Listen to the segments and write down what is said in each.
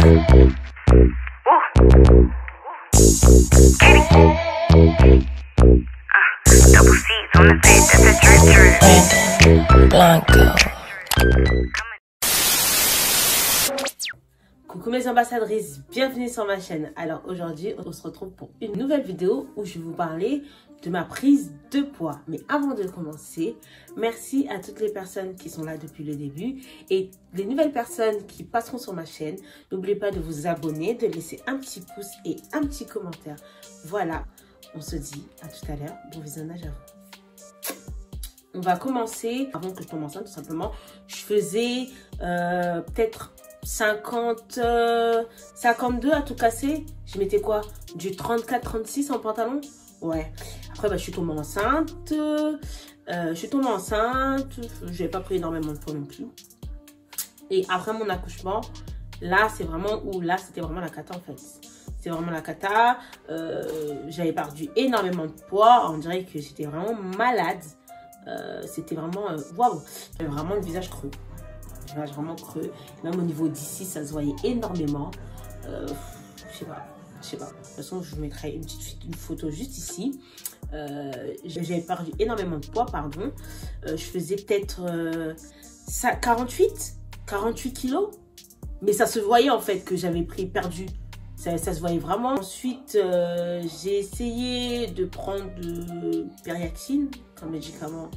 Double C's on the bed, that's a drip drip. Blanco. Coucou mes ambassadrices, bienvenue sur ma chaîne. Alors aujourd'hui, on se retrouve pour une nouvelle vidéo où je vais vous parler de ma prise de poids. Mais avant de commencer, merci à toutes les personnes qui sont là depuis le début et les nouvelles personnes qui passeront sur ma chaîne. N'oubliez pas de vous abonner, de laisser un petit pouce et un petit commentaire. Voilà, on se dit à tout à l'heure. Bon visionnage à vous. On va commencer, avant que je tombe enceinte tout simplement, je faisais peut-être 52 à tout casser. Je mettais quoi? Du 34-36 en pantalon. Ouais. Après, je suis tombée enceinte. J'ai pas pris énormément de poids non plus. Et après mon accouchement, là, c'est vraiment où là, c'était vraiment la cata en fait. C'est vraiment la cata. J'avais perdu énormément de poids. On dirait que j'étais vraiment malade. C'était vraiment waouh. J'avais vraiment le visage creux. Vraiment creux, même au niveau d'ici ça se voyait énormément. Je sais pas. De toute façon je vous mettrai une photo juste ici. J'avais perdu énormément de poids, pardon. Je faisais peut-être 48 kilos, mais ça se voyait en fait que j'avais perdu. Ça se voyait vraiment. Ensuite, j'ai essayé de prendre de Periaxine comme médicament.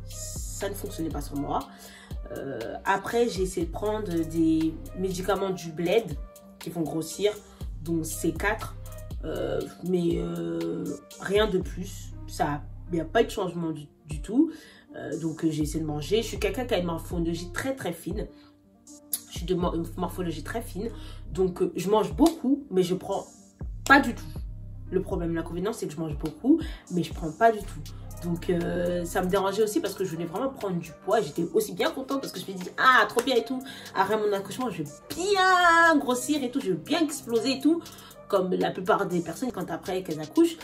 Ça ne fonctionnait pas sur moi. Après, j'ai essayé de prendre des médicaments du bled qui font grossir, dont C4. Mais rien de plus. Il n'y a pas eu de changement du tout. Donc, j'ai essayé de manger. Je suis quelqu'un qui a une morphologie très très fine. Je suis de morphologie très fine. Donc, je mange beaucoup, mais je prends pas du tout. Le problème, l'inconvénient, c'est que je mange beaucoup, mais je prends pas du tout. Donc, ça me dérangeait aussi parce que je voulais vraiment prendre du poids. J'étais aussi bien contente parce que je me dis, ah, trop bien et tout. Après mon accouchement, je vais bien grossir et tout. Je vais bien exploser et tout. Comme la plupart des personnes, quand après qu'elles accouchent,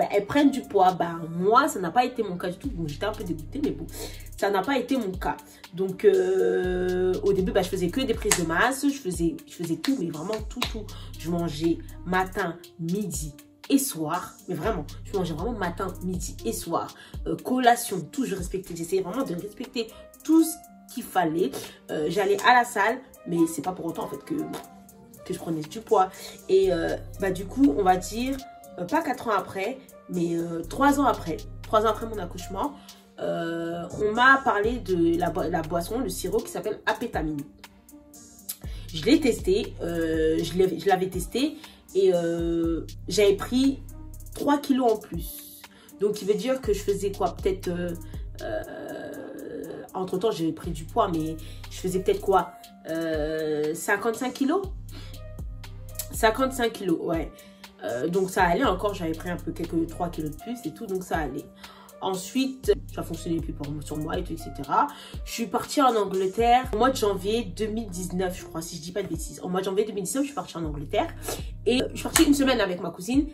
elles prennent du poids. Moi, ça n'a pas été mon cas du tout. Bon, j'étais un peu dégoûtée, mais bon, ça n'a pas été mon cas. Donc, au début, je faisais que des prises de masse. Je faisais tout, mais vraiment tout. Je mangeais matin, midi et soir, mais vraiment, je mangeais vraiment matin, midi et soir, collation, tout, j'essayais vraiment de respecter tout ce qu'il fallait. J'allais à la salle, mais c'est pas pour autant en fait que je prenais du poids. Et du coup, on va dire, pas 4 ans après, mais 3 ans après mon accouchement, on m'a parlé de la boisson, le sirop qui s'appelle Apétamine. Je l'ai testé, je l'avais testé. Et j'avais pris 3 kilos en plus. Donc, il veut dire que je faisais quoi? Peut-être... entre-temps, j'avais pris du poids, mais je faisais peut-être quoi? 55 kilos 55 kilos, ouais. Donc, ça allait encore. J'avais pris un peu quelques 3 kilos de plus et tout. Donc, ça allait. Ensuite, ça fonctionnait plus sur moi et tout, etc. Je suis partie en Angleterre au mois de janvier 2019, je crois, si je dis pas de bêtises. Au mois de janvier 2019, je suis partie en Angleterre. Et je suis partie une semaine avec ma cousine.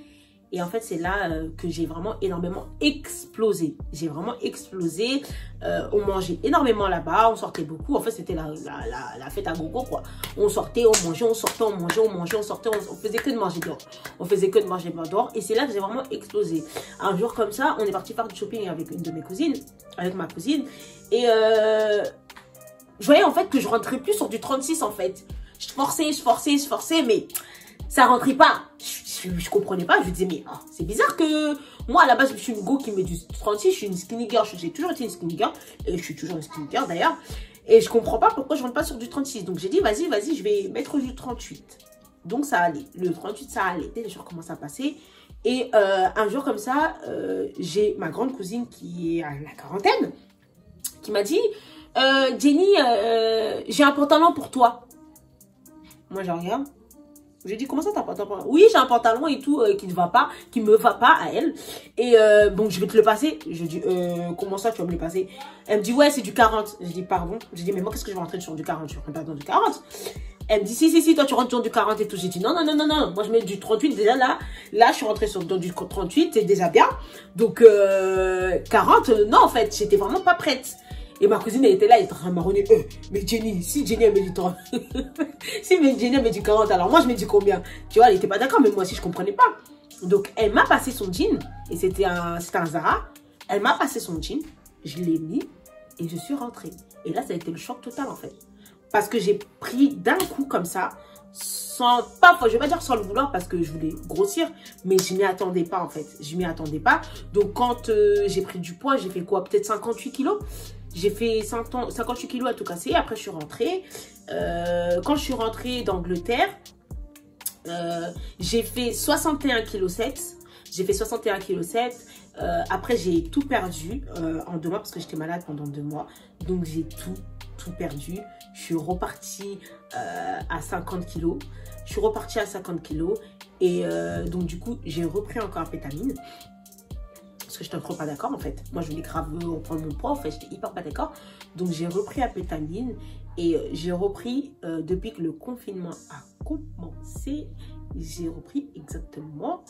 Et en fait, c'est là que j'ai vraiment énormément explosé. J'ai vraiment explosé. On mangeait énormément là-bas. On sortait beaucoup. En fait, c'était la fête à gogo, quoi. On sortait, on mangeait, on sortait, on mangeait, on mangeait, on sortait. On faisait que de manger dehors. On faisait que de manger dehors. Et c'est là que j'ai vraiment explosé. Un jour comme ça, on est parti faire du shopping avec une de mes cousines. Avec ma cousine. Et je voyais en fait que je rentrais plus sur du 36 en fait. Je forçais, mais ça rentrait pas. Je comprenais pas. Je me disais, mais c'est bizarre que moi, à la base, je suis une go qui met du 36. Je suis une skinny girl. J'ai toujours été une skinny girl. Et je suis toujours une skinny girl d'ailleurs. Et je comprends pas pourquoi je rentre pas sur du 36. Donc, j'ai dit, vas-y, je vais mettre du 38. Donc, ça allait. Le 38, ça allait. Les jours commencent à passer. Et un jour comme ça, j'ai ma grande cousine qui est à la quarantaine qui m'a dit, Jenny, j'ai un pantalon pour toi. Moi, je regarde. J'ai dit, comment ça t'as un pantalon? Oui, j'ai un pantalon et tout qui ne va pas, qui me va pas à elle. Et bon, je vais te le passer. Je dis, comment ça tu vas me le passer? Elle me dit, ouais, c'est du 40. Je dis, pardon. Je dis, mais moi, qu'est-ce que je vais rentrer sur du 40? Je rentre pas dans du 40. Elle me dit, si, toi, tu rentres sur du 40 et tout. J'ai dit, non. Moi, je mets du 38 déjà là. Là, je suis rentrée dans du 38, c'est déjà bien. Donc, 40, non, en fait, j'étais vraiment pas prête. Et ma cousine, elle était là, elle était en train de marronner. Mais Jenny, si Jenny, elle met du 30. Si mais Jenny, elle met du 40, alors moi, je mets du combien? Tu vois, elle était pas d'accord, mais moi aussi, je comprenais pas. Donc, elle m'a passé son jean. Et c'était un Zara. Elle m'a passé son jean. Je l'ai mis. Et je suis rentrée. Et là, ça a été le choc total, en fait. Parce que j'ai pris d'un coup, comme ça, sans, pas, je vais pas dire sans le vouloir, parce que je voulais grossir. Mais je m'y attendais pas, en fait. Je m'y attendais pas. Donc, quand j'ai pris du poids, j'ai fait quoi? Peut-être 58 kilos. J'ai fait 58 kilos à tout casser. Après, je suis rentrée. Quand je suis rentrée d'Angleterre, j'ai fait 61,7 kg. J'ai fait 61,7 kg. Après, j'ai tout perdu en 2 mois parce que j'étais malade pendant 2 mois. Donc, j'ai tout perdu. Je suis repartie à 50 kg. Je suis repartie à 50 kg. Et donc, du coup, j'ai repris encore un pétamine. Parce que je n'étais trop pas d'accord en fait. Moi je voulais grave reprendre mon poids en fait, j'étais hyper pas d'accord. Donc j'ai repris la pétamine et j'ai repris depuis que le confinement a commencé, j'ai repris exactement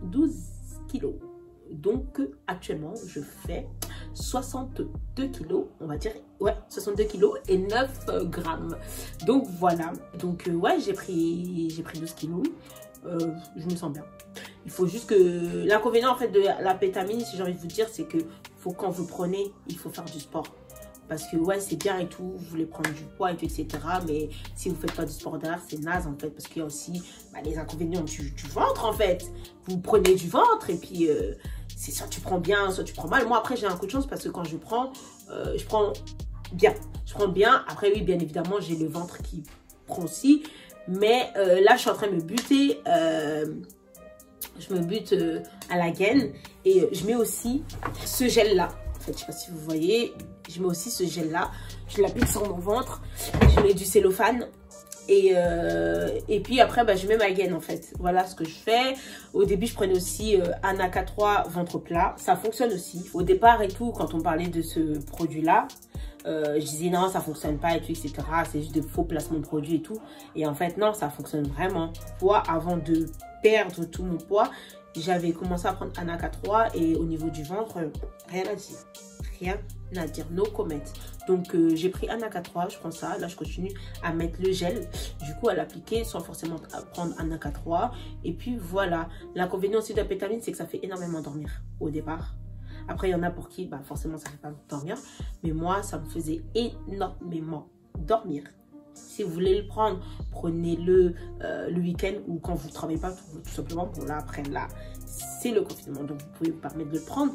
12 kilos. Donc actuellement je fais 62 kilos, on va dire, ouais, 62 kilos et 9 grammes. Donc voilà, donc ouais, j'ai pris 12 kilos. Je me sens bien. Il faut juste que... L'inconvénient en fait de la pétamine, si j'ai envie de vous dire, c'est que faut, quand vous prenez, il faut faire du sport. Parce que ouais, c'est bien et tout, vous voulez prendre du poids et tout, etc. Mais si vous ne faites pas du sport derrière, c'est naze en fait. Parce qu'il y a aussi les inconvénients du ventre en fait. Vous prenez du ventre et puis c'est soit tu prends bien, soit tu prends mal. Moi après, j'ai un coup de chance parce que quand je prends bien. Je prends bien. Après oui, bien évidemment, j'ai le ventre qui prend aussi. Mais là, je suis en train de me buter. Je me bute à la gaine. Et je mets aussi ce gel-là. En fait, je ne sais pas si vous voyez. Je mets aussi ce gel-là. Je l'applique sur mon ventre. Je mets du cellophane. Et puis après, bah, je mets ma gaine en fait. Voilà ce que je fais. Au début, je prenais aussi Anaka 3 ventre plat. Ça fonctionne aussi. Au départ et tout, quand on parlait de ce produit-là, je disais non, ça fonctionne pas et tout, etc. C'est juste de faux placements de produits et tout. Et en fait, non, ça fonctionne vraiment. Moi, avant de perdre tout mon poids, j'avais commencé à prendre Anaka 3 et au niveau du ventre, rien à dire. Rien à dire, no comment. Donc, j'ai pris Anaka 3, je prends ça. Là, je continue à mettre le gel, du coup, à l'appliquer sans forcément prendre Anaka 3. Et puis, voilà. L'inconvénient aussi de la pétamine, c'est que ça fait énormément dormir au départ. Après, il y en a pour qui, bah, forcément, ça ne fait pas dormir. Mais moi, ça me faisait énormément dormir. Si vous voulez le prendre, prenez-le le week-end ou quand vous ne travaillez pas, tout simplement. Bon, là, après, là, c'est le confinement. Donc, vous pouvez vous permettre de le prendre.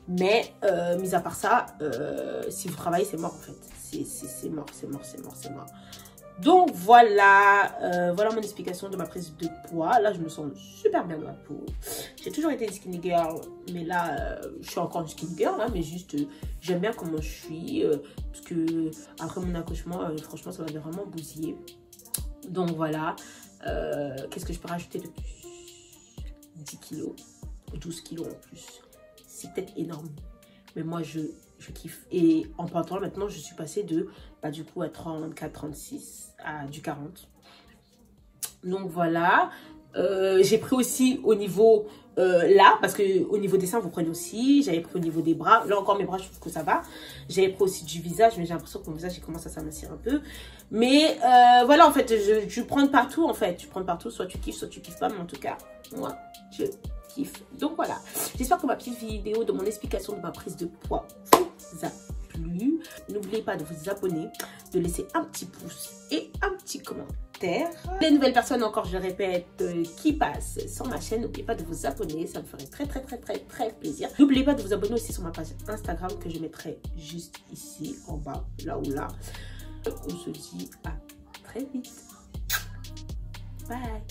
Mais, mis à part ça, si vous travaillez, c'est mort, en fait. C'est mort, c'est mort, c'est mort, c'est mort. Donc voilà, voilà mon explication de ma prise de poids. Là, je me sens super bien dans la peau. J'ai toujours été une skinny girl, mais là, je suis encore une skinny girl, hein, mais juste, j'aime bien comment je suis. Parce que après mon accouchement, franchement, ça m'avait vraiment bousillé. Donc voilà, qu'est-ce que je peux rajouter de plus? 10 kilos, 12 kilos en plus. C'est peut-être énorme, mais moi, je kiffe. Et en pantalon, maintenant, je suis passée de, bah, du coup, à 34, 36 à du 40. Donc, voilà. J'ai pris aussi au niveau, là, parce que au niveau des seins, vous prenez aussi. J'avais pris au niveau des bras. Là, encore, mes bras, je trouve que ça va. J'avais pris aussi du visage, mais j'ai l'impression que mon visage, il commence à s'amincir un peu. Mais, voilà, en fait, je prends de partout, en fait. Tu prends de partout, soit tu kiffes pas, mais en tout cas, moi, je kiffe. Donc voilà, j'espère que ma petite vidéo de mon explication de ma prise de poids vous a plu. N'oubliez pas de vous abonner, de laisser un petit pouce et un petit commentaire. Les nouvelles personnes, encore je le répète, qui passent sur ma chaîne, n'oubliez pas de vous abonner, ça me ferait très plaisir. N'oubliez pas de vous abonner aussi sur ma page Instagram que je mettrai juste ici en bas, là ou là. On se dit à très vite. Bye.